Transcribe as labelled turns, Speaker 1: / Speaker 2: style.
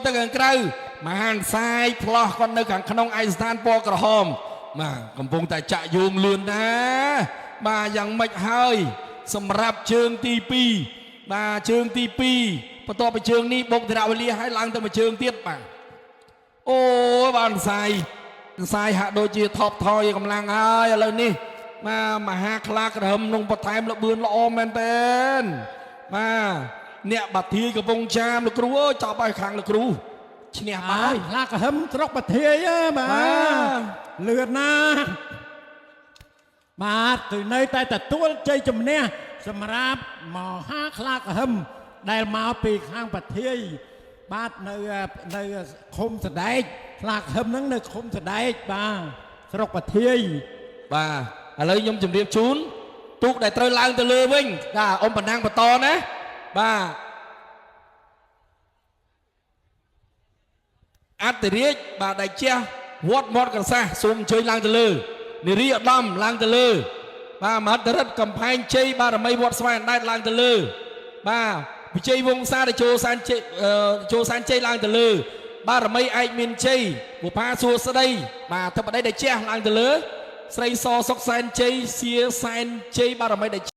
Speaker 1: ទៅខាងក្រៅមហានសាយផ្លោះគាត់នៅខាងក្នុងឯកស្ថានពណ៌ក្រហមបាទកំពុងតែចាក់យោងលឿនណាបាទយ៉ាងម៉េចហើយសម្រាប់ជើងទី2បាទជើងទី2បន្ទាប់ពីជើងនេះបុកធរវេលាឲ្យឡើងទៅមួយជើងទៀតបាទអូបាទសាយហាក់ដូចជាថប់ថយកម្លាំងហើយឥឡូវនេះបាទមហាខ្លាក្រហមក្នុងបន្ថែមលបឿនល្អមែនតើបាទអ្នកបាធាយកំពុងចាមលោកគ្រូអើយចប់ឲ្យខាងលោកគ្រូឈ្នះបាយ
Speaker 2: ខ្លាក្រហមស្រុកបាធាយបាទលឿនណាបាទគឺនៅតែទទួលជ័យជំនះសម្រាប់មហាខ្លាក្រហមដែលមកពីខាងបាធាយបាទនៅឃុំសដែកខ្លាក្រហមហ្នឹងនៅឃុំសដែកបាទស្រុកបាធាយ
Speaker 1: បាទឥឡូវខ្ញុំជម្រាបជូនទូកដែលត្រូវឡើងទៅលើវិញបាទអ៊ំបណ្ណាំងបន្តណាបាទអតិរាជបាទដែលជះវត្តមាត់កសាសសូមអញ្ជើញឡើងទៅលើនារីឧត្តមឡើងទៅលើបាទមហិទ្ធិរិទ្ធកំផែងជ័យបារមីវត្តស្វែងអណ្ដែតឡើងទៅលើបាទវិជ័យវង្សាដែលចូលសានជ័យឡើងទៅលើបារមីឯកមានជ័យបុផាសួស្ដីបាទធិបតីដែលជះឡើងទៅលើស្រីសសុកសែនជ័យសៀសែនជ័យបារមីដែល